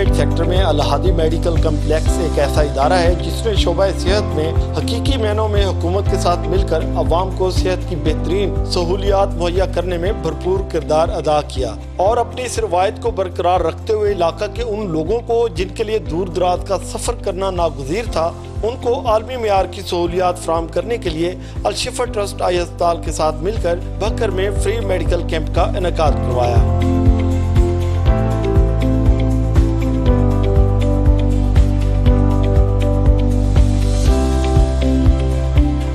Gate sector में अल-हादी medical complex एक ऐसा इदारा है जिसने शोबा सेहत में हकीकी मायनों में हुकूमत के साथ मिलकर अवाम को सेहत की बेहतरीन सहूलियात मुहैया करने में भरपूर किरदार अदा किया और अपनी इस रवायत को बरकरार रखते हुए इलाका के उन लोगों को जिनके लिए दूर दराज का सफर करना नागुज़ीर था, उनको आलमी मेयार की सहूलियात फराहम करने के लिए अल-शिफा ट्रस्ट आई अस्पताल के साथ मिलकर भक्कर में फ्री मेडिकल कैंप का इनेकाद करवाया।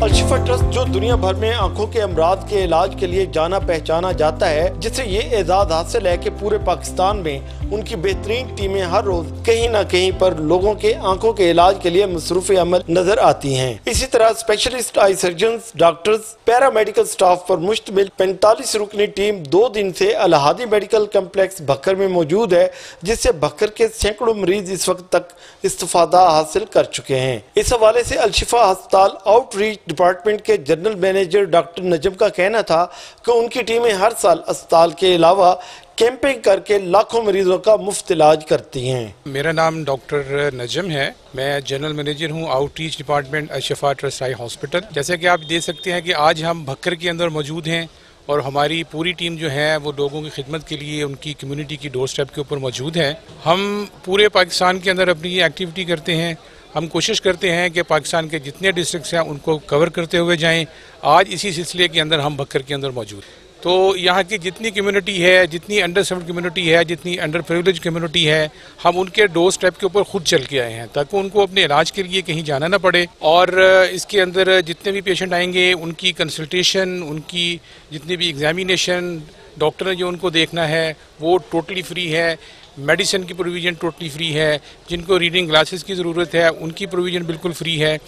अल-शिफा ट्रस्ट जो दुनिया भर में आंखों के अमराज के इलाज के लिए जाना पहचाना जाता है, जिसे ये एजाज हासिल है कि पूरे पाकिस्तान में उनकी बेहतरीन टीमें हर रोज कहीं न कहीं पर लोगों के आंखों के इलाज के लिए मसरूफ अमल नजर आती हैं। इसी तरह specialist eye surgeons, doctors, paramedical staff पर मुश्तमिल 45 रुकनी टीम 2 दिन से अल-हादी मेडिकल कम्प्लेक्स भक्कर में मौजूद है, जिससे भक्कर के सैकड़ों मरीज इस वक्त तक इस्तिफादा हासिल कर चुके हैं। इस हवाले से अल-शिफा अस्पताल आउटरीच डिपार्टमेंट के जनरल मैनेजर डॉक्टर नजम का कहना था कि उनकी टीमें हर साल अस्पताल के अलावा कैंपिंग करके लाखों मरीजों का मुफ्त इलाज करती हैं। मेरा नाम डॉक्टर नजम है, मैं जनरल मैनेजर हूं outreach department Al-Shifa trust eye hospital. जैसे कि आप देख सकते हैं कि आज हम भक्कर के अंदर मौजूद हैं और हमारी पूरी टीम जो है वो लोगों की खिदमत के लिए उनकी कम्युनिटी की डोर स्टेप के ऊपर मौजूद है। हम पूरे पाकिस्तान के अंदर अपनी एक्टिविटी करते हैं। हम कोशिश करते हैं कि पाकिस्तान के जितने डिस्ट्रिक्ट्स हैं उनको कवर करते हुए जाएं। आज इसी सिलसिले के अंदर हम भक्कर के अंदर मौजूद हैं। तो यहाँ की जितनी कम्युनिटी है, जितनी अंडर सर्व्ड कम्युनिटी है, जितनी अंडर प्रिविलेज कम्युनिटी है, हम उनके डोर स्टेप के ऊपर खुद चल के आए हैं ताकि उनको अपने इलाज के लिए कहीं जाना ना पड़े। और इसके अंदर जितने भी पेशेंट आएंगे उनकी कंसल्टेशन, उनकी जितनी भी एग्जामिनेशन, डॉक्टर ने जो उनको देखना है वो टोटली फ्री है। मेडिसिन की प्रोविज़न टोटली फ्री है। जिनको रीडिंग ग्लासेस की ज़रूरत है उनकी प्रोविज़न बिल्कुल फ्री है।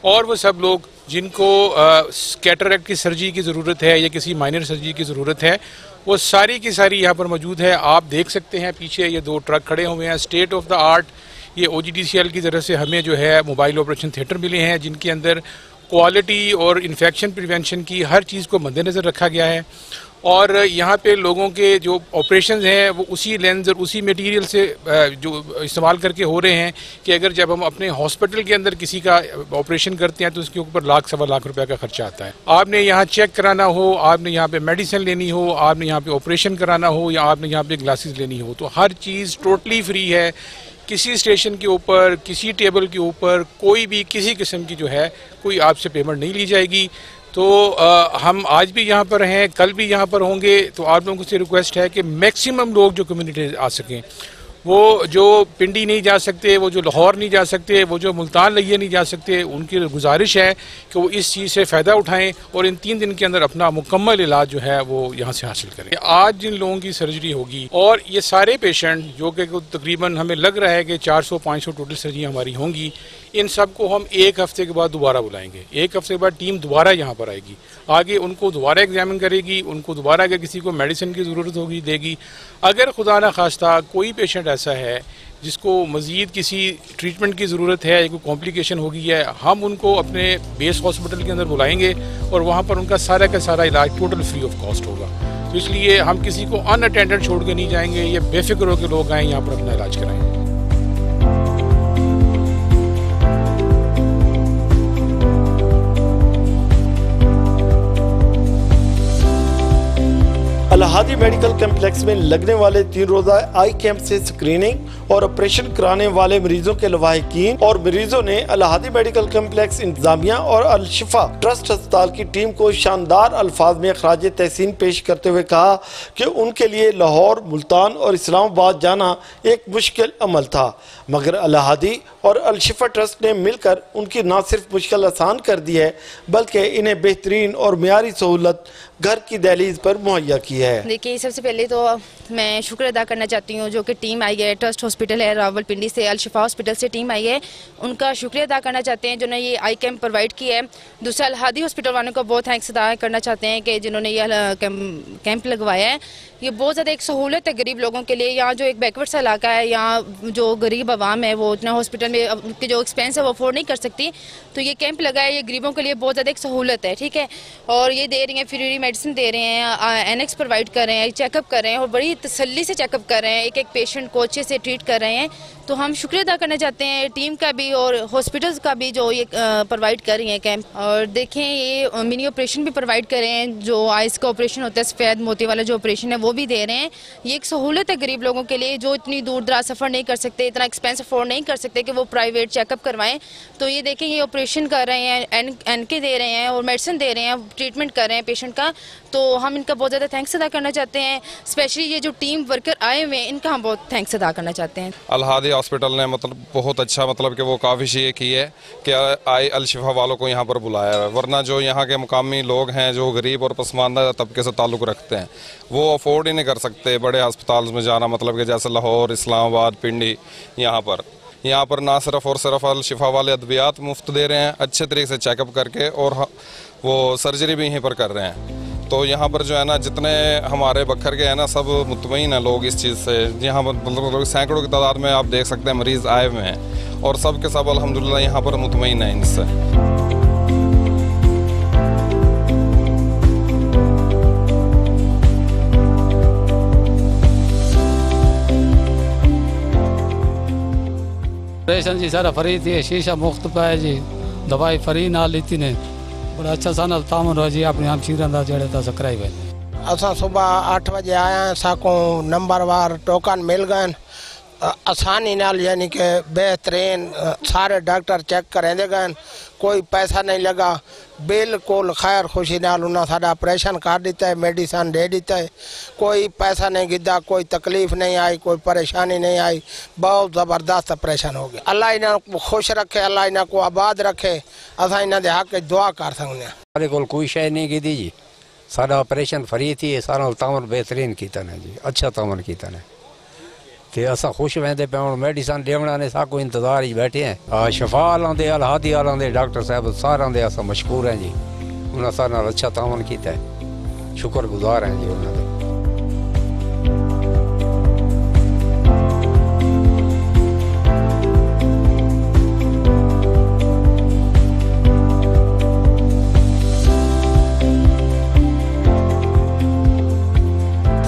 और वो सब लोग जिनको कैटरैक्ट की सर्जरी की ज़रूरत है या किसी माइनर सर्जरी की ज़रूरत है, वो सारी की सारी यहाँ पर मौजूद है। आप देख सकते हैं पीछे ये 2 ट्रक खड़े हुए हैं स्टेट ऑफ द आर्ट। ये OGDCL की तरफ से हमें जो है मोबाइल ऑपरेशन थिएटर मिले हैं जिनके अंदर क्वालिटी और इन्फेक्शन प्रिवेंशन की हर चीज़ को मद्देनज़र रखा गया है। और यहाँ पे लोगों के जो ऑपरेशंस हैं वो उसी लेंस और उसी मटेरियल से जो इस्तेमाल करके हो रहे हैं कि अगर जब हम अपने हॉस्पिटल के अंदर किसी का ऑपरेशन करते हैं तो उसके ऊपर लाख सवा लाख रुपए का खर्चा आता है। आपने यहाँ चेक कराना हो, आपने यहाँ पे मेडिसिन लेनी हो, आपने यहाँ पे ऑपरेशन कराना हो या आपने यहाँ पे ग्लासेस लेनी हो, तो हर चीज़ टोटली फ्री है। किसी स्टेशन के ऊपर, किसी टेबल के ऊपर कोई भी किसी किस्म की जो है कोई आपसे पेमेंट नहीं ली जाएगी। तो हम आज भी यहाँ पर हैं, कल भी यहाँ पर होंगे। तो आप लोगों से रिक्वेस्ट है कि मैक्सिमम लोग जो कम्युनिटी आ सकें, वो जो पिंडी नहीं जा सकते, वो जो लाहौर नहीं जा सकते, वो जो मुल्तान लिये नहीं जा सकते, उनकी गुजारिश है कि वो इस चीज़ से फ़ायदा उठाएं और इन 3 दिन के अंदर अपना मुकम्मल इलाज जो है वो यहाँ से हासिल करें। आज जिन लोगों की सर्जरी होगी और ये सारे पेशेंट जो कि तकरीबन हमें लग रहा है कि 400-500 टोटल सर्जरी हमारी होंगी, इन सब को हम 1 हफ्ते के बाद दोबारा बुलाएंगे। 1 हफ्ते के बाद टीम दोबारा यहाँ पर आएगी, आगे उनको दोबारा एग्जामिन करेगी, उनको दोबारा अगर किसी को मेडिसिन की ज़रूरत होगी देगी। अगर खुदा न खास्ता कोई पेशेंट ऐसा है जिसको मज़ीद किसी ट्रीटमेंट की ज़रूरत है या कोई कॉम्प्लिकेशन हो गई है, हम उनको अपने बेस हॉस्पिटल के अंदर बुलाएंगे और वहाँ पर उनका सारा का सारा इलाज टोटल फ्री ऑफ कॉस्ट होगा। तो इसलिए हम किसी को अनअटेंडेड छोड़ के नहीं जाएंगे। ये बेफिक्र होकर लोग आएँ यहाँ पर अपना इलाज कराएँ। अल-हादी मेडिकल कम्प्लेक्स में लगने वाले 3 रोज़ा आई कैंप से स्क्रीनिंग और ऑपरेशन कराने वाले मरीजों के लवाहिकीन और मरीजों ने अल-हादी मेडिकल कम्प्लेक्स इंतजामिया और अल-शिफा ट्रस्ट अस्पताल की टीम को शानदार अल्फाज में खराज तहसीन पेश करते हुए कहा कि उनके लिए लाहौर, मुल्तान और इस्लामाबाद जाना एक मुश्किल अमल था, मगर अल-हादी और अल-शिफा ट्रस्ट ने मिलकर उनकी न सिर्फ मुश्किल आसान कर दी है बल्कि इन्हें बेहतरीन और मियारी सहूलत घर की दहलीज पर मुहैया की है। देखिए, सबसे पहले तो मैं शुक्र अदा करना चाहती हूँ जो कि टीम आई है, ट्रस्ट हॉस्पिटल है रावलपिंडी से, अल-शिफा हॉस्पिटल से टीम आई है, उनका शुक्रिया अदा करना चाहते हैं जिन्होंने ये आई कैंप प्रोवाइड किया है। दूसरा अल-हादी हॉस्पिटल वालों का बहुत थैंक्स अदा करना चाहते हैं कि जिन्होंने ये कैंप लगवाया है। ये बहुत ज़्यादा एक सहूलत है गरीब लोगों के लिए। यहाँ जो एक बैकवर्ड सा इलाका है, यहाँ जो गरीब आवाम है वो इतना हॉस्पिटल में उनके जो एक्सपेंस है वो अफोर्ड नहीं कर सकती, तो ये कैंप लगा है, ये गरीबों के लिए बहुत ज़्यादा एक सहूलत है। ठीक है, और ये दे रही हैं फ्री मेडिसिन दे रहे हैं, एनेक्स प्रोवाइड कर कर रहे हैं, चेकअप कर रहे हैं और बड़ी तसल्ली से चेकअप कर रहे हैं, एक एक पेशेंट को अच्छे से ट्रीट कर रहे हैं। तो हम शुक्रिया अदा करना चाहते हैं टीम का भी और हॉस्पिटल्स का भी जो ये प्रोवाइड कर रही हैं कैंप। और देखें ये मिनी ऑपरेशन भी प्रोवाइड कर रहे हैं, जो आइस का ऑपरेशन होता है सफ़ेद मोती वाला जो ऑपरेशन है वो भी दे रहे हैं। ये एक सहूलत है गरीब लोगों के लिए जो इतनी दूर दराज सफ़र नहीं कर सकते, इतना एक्सपेंस अफोर्ड नहीं कर सकते कि वो प्राइवेट चेकअप करवाएं। तो ये देखें ये ऑपरेशन कर रहे हैं, एनके दे रहे हैं और मेडिसिन दे रहे हैं, ट्रीटमेंट कर रहे हैं पेशेंट का। तो हम इनका बहुत ज़्यादा थैंक्स अदा करना चाहते हैं। स्पेशली ये जो टीम वर्कर आए हुए हैं इनका हम बहुत थैंक्स अदा करना चाहते हैं। अल हादी हॉस्पिटल ने मतलब बहुत अच्छा मतलब कि वो काफ़ी ये की है कि आई अल शिफा वालों को यहाँ पर बुलाया है, वरना जो यहाँ के मुकामी लोग हैं जो गरीब और पसमानदा तबके से ताल्लुक़ रखते हैं वो अफोर्ड ही नहीं कर सकते बड़े अस्पताल में जाना, मतलब कि जैसे लाहौर, इस्लामाबाद, पिंडी। यहाँ पर ना सिर्फ और सिर्फ अल शिफा वाले अद्वियात मुफ्त दे रहे हैं, अच्छे तरीके से चेकअप करके, और वो सर्जरी भी यहीं पर कर रहे हैं। तो यहाँ पर जो है ना जितने हमारे बखर के हैं ना सब मुतमईन हैं लोग इस चीज़ से। यहाँ पर मतलब सैकड़ों की तादाद में आप देख सकते हैं मरीज़ आए हुए हैं और सब के सब अल्हम्दुलिल्लाह यहाँ पर मुतमईन हैं इनसे। ऑपरेशन जी सारा फ्री थी, शीशा मुफ्त पाया जी, दवाई फ्री ना लीती ने, बड़ा अच्छा सा तामन रहो जी अपने हम सीरंदा जड़े था सकराई हुए। असा सुबह 8 बजे आया हैं, साको नंबरवार टोकन मिल गए आसानी नाल, यानी कि बेहतरीन सारे डॉक्टर चेक करेंदे गए, कोई पैसा नहीं लगा, बिल्कुल खैर खुशी नाल उन्हें सारा ऑपरेशन कर दिता है, मेडिसिन दे दिता है, कोई पैसा नहीं गिदा, कोई तकलीफ नहीं आई, कोई परेशानी नहीं आई, बहुत ज़बरदस्त ऑपरेशन हो गया। अल्लाह इन्हें को खुश रखे, अल्लाह इन्हें को आबाद रखे, असा इन्हें दे हक दुआ कर सकते हैं। सारे को कोई शय नहीं की जी, सारा ऑपरेशन फ्री थी, सारा तामन बेहतरीन किया ने जी, अच्छा तामन किया ने, ते असा खुश वेंदे पे हूँ। मेडिसिन देवना ने साको इंतजार ही बैठे हैं। शफा आलांदे अल हादी आलांदे डॉक्टर साहब सारा दे असा मशकूर हैं जी, उन्हें सारे नाल अच्छा तामन किया है, शुक्रगुजार हैं जी उन्होंने।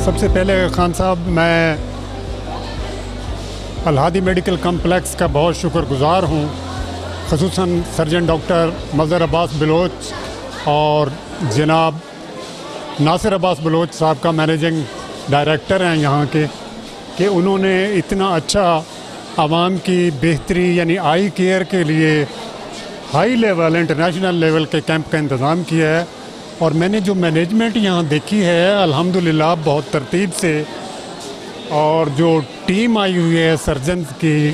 सबसे पहले खान साहब मैं अल हादी मेडिकल कम्प्लेक्स का बहुत शुक्रगुजार हूँ, ख़ुसूसन सर्जन डॉक्टर मज़हर अब्बास बलोच और जनाब नासिर अब्बास बलोच साहब का मैनेजिंग डायरेक्टर हैं यहाँ के, कि उन्होंने इतना अच्छा आवाम की बेहतरी यानी आई केयर के लिए हाई लेवल इंटरनेशनल लेवल के कैंप का इंतज़ाम किया है। और मैंने जो मैनेजमेंट यहाँ देखी है अल्हम्दुलिल्लाह बहुत तरतीब से, और जो टीम आई हुई है सर्जन की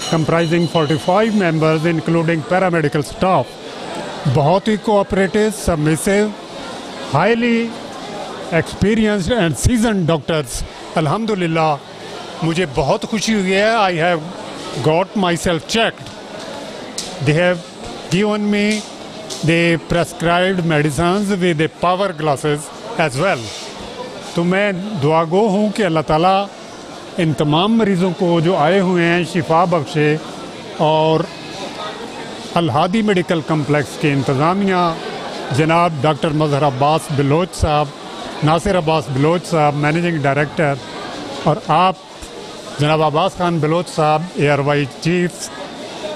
comprising 45 members including paramedical staff, बहुत ही cooperative, submissive, highly experienced and seasoned doctors. अल्हम्दुलिल्लाह मुझे बहुत खुशी हुई है। I have got myself checked, they have given me the prescribed medicines with a power glasses as well. तो मैं दुआगो हूँ कि अल्लाह ताला इन तमाम मरीज़ों को जो आए हुए हैं शिफा बख्शे, और अल हादी मेडिकल कम्प्लेक्स के इंतज़ामिया जनाब डॉक्टर मज़हर अब्बास बलोच साहब, नासिर अब्बास बलोच साहब मैनेजिंग डायरेक्टर, और आप जनाब अब्बास खान बलोच साहब एयरवाई चीफ,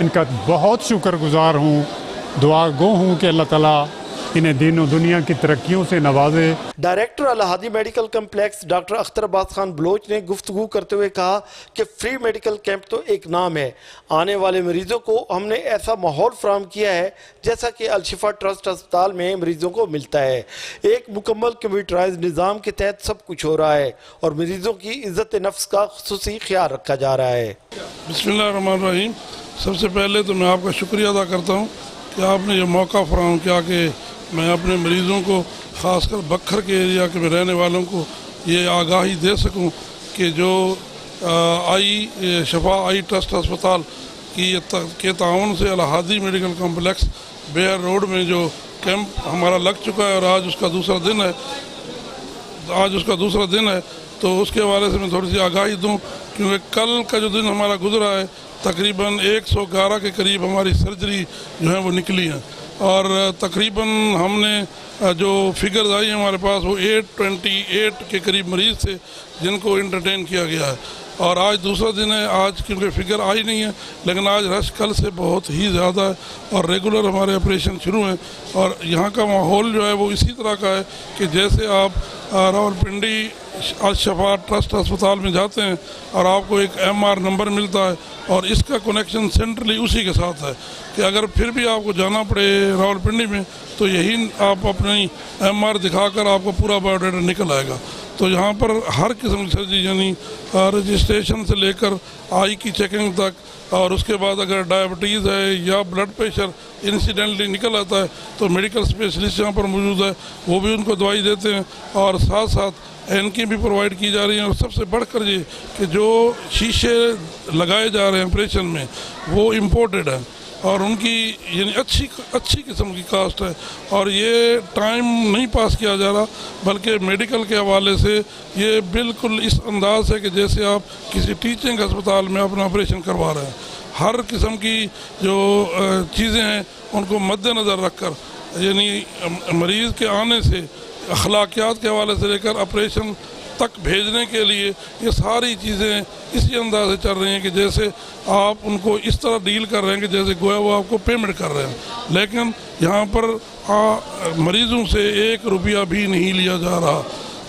इनका बहुत शुक्रगुजार हूँ। दुआ गो हूँ कि अल्लाह ताला इन्हें दीनों दुनिया की तरक्कियों से नवाजे। Director Al Hadi medical complex doctor Akhtar Abbas Khan Baloch ने गुफ्तगू करते हुए कहा कि फ्री मेडिकल कैंप तो एक नाम है, आने वाले मरीजों को हमने ऐसा माहौल फराहम किया है जैसा कि अल शिफा ट्रस्ट अस्पताल में मरीजों को मिलता है। एक मुकम्मल कंप्यूटराइज निज़ाम के तहत सब कुछ हो रहा है और मरीजों की इज्जत नफ्स का खुसूसी ख्याल रखा जा रहा है। बिस्मिल्लाहिर्रहमानिर्रहीम। सबसे पहले तो मैं आपका शुक्रिया अदा करता हूँ कि आपने ये मौका फराहम किया कि मैं अपने मरीज़ों को, ख़ासकर बखर के एरिया के में रहने वालों को ये आगाही दे सकूं कि जो शफा आई ट्रस्ट अस्पताल के ताउन से अल हादी मेडिकल कम्प्लेक्स बेयर रोड में जो कैंप हमारा लग चुका है और आज उसका दूसरा दिन है, तो उसके हवाले से मैं थोड़ी सी आगाही दूं, क्योंकि कल का जो दिन हमारा गुजरा है तकरीबन 111 के करीब हमारी सर्जरी जो है वो निकली है। और तकरीबन हमने जो फिगर्स आई हमारे पास वो 828 के करीब मरीज़ थे जिनको एंटरटेन किया गया है। और आज दूसरा दिन है, आज क्योंकि फिगर आई नहीं है, लेकिन आज रश कल से बहुत ही ज़्यादा है और रेगुलर हमारे ऑपरेशन शुरू हैं। और यहाँ का माहौल जो है वो इसी तरह का है कि जैसे आप रावलपिंडी अल-शिफा ट्रस्ट अस्पताल में जाते हैं और आपको एक MR नंबर मिलता है और इसका कनेक्शन सेंट्रली उसी के साथ है कि अगर फिर भी आपको जाना पड़े रावलपिंडी में तो यही आप अपनी MR दिखाकर आपको पूरा बायोडाटा निकल आएगा। तो यहाँ पर हर किस्म की सर्जरी यानी रजिस्ट्रेशन से लेकर आई की चेकिंग तक, और उसके बाद अगर डायबिटीज़ है या ब्लड प्रेशर इंसिडेंटली निकल आता है तो मेडिकल स्पेशलिस्ट यहाँ पर मौजूद है, वो भी उनको दवाई देते हैं और साथ साथ एनकी भी प्रोवाइड की जा रही है। और सबसे बढ़कर ये कि जो शीशे लगाए जा रहे हैं ऑपरेशन में वो इम्पोर्टेड है और उनकी यानी अच्छी किस्म की कास्ट है और ये टाइम नहीं पास किया जा रहा, बल्कि मेडिकल के हवाले से ये बिल्कुल इस अंदाज है कि जैसे आप किसी टीचिंग अस्पताल में अपना ऑपरेशन करवा रहे हैं। हर किस्म की जो चीज़ें हैं उनको मद्देनज़र रखकर यानी मरीज़ के आने से अखलाकियात के हवाले से लेकर ऑपरेशन तक भेजने के लिए ये सारी चीज़ें इसी अंदाज से चल रही हैं कि जैसे आप उनको इस तरह डील कर रहे हैं कि जैसे गोया वो आपको पेमेंट कर रहे हैं, लेकिन यहाँ पर मरीज़ों से 1 रुपया भी नहीं लिया जा रहा।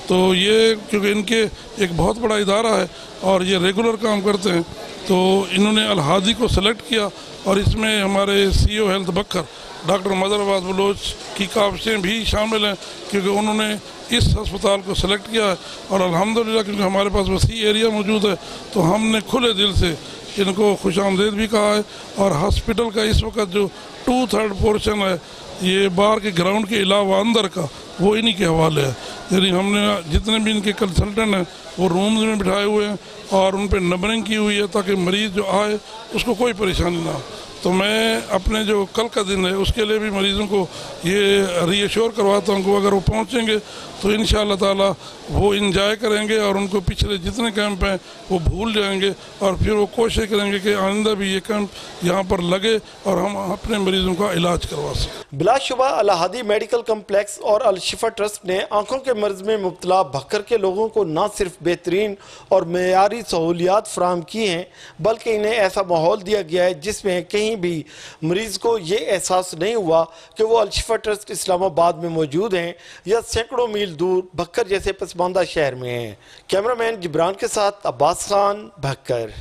तो ये क्योंकि इनके एक बहुत बड़ा इदारा है और ये रेगुलर काम करते हैं, तो इन्होंने अल-हादी को सेलेक्ट किया और इसमें हमारे CEO हेल्थ बकर डॉक्टर मदर अब्बास बलोच की काबिज़ें भी शामिल हैं क्योंकि उन्होंने इस अस्पताल को सेलेक्ट किया है। और अल्हम्दुलिल्लाह क्योंकि हमारे पास वसी एरिया मौजूद है तो हमने खुले दिल से इनको खुशामदीद भी कहा है। और हॉस्पिटल का इस वक्त जो 2/3 पोर्शन है ये बाहर के ग्राउंड के अलावा अंदर का वो इन्हीं के हवाले है। यानी हमने जितने भी इनके कंसल्टेंट हैं वो रूम्स में बिठाए हुए हैं और उन पर नंबरिंग की हुई है ताकि मरीज़ जो आए उसको कोई परेशानी ना हो। तो मैं अपने जो कल का दिन है उसके लिए भी मरीज़ों को ये रीअश्योर करवाता हूँ कि अगर वो पहुँचेंगे तो इंशाअल्लाह ताला वो इंजॉय करेंगे और उनको पिछले जितने कैंप हैं वो भूल जाएंगे और फिर वो कोशिश करेंगे कि आइंदा भी ये कैंप यहाँ पर लगे और हम अपने मरीज़ों का इलाज करवा सकें। बिलाशुबा अल-हादी मेडिकल कम्प्लेक्स और अल-शिफा ट्रस्ट ने आंखों के मर्ज में मुब्तला भक्कर के लोगों को न सिर्फ बेहतरीन और मेयारी सहूलियात फराहम की हैं बल्कि इन्हें ऐसा माहौल दिया गया है जिसमें कहीं भी मरीज को ये एहसास नहीं हुआ कि वो अल-शिफा ट्रस्ट इस्लामाबाद में मौजूद हैं या सैकड़ों मील दूर भक्कर जैसे पसमानदा शहर में हैं। कैमरामैन जिब्रान के साथ अब्बास खान, भक्कर।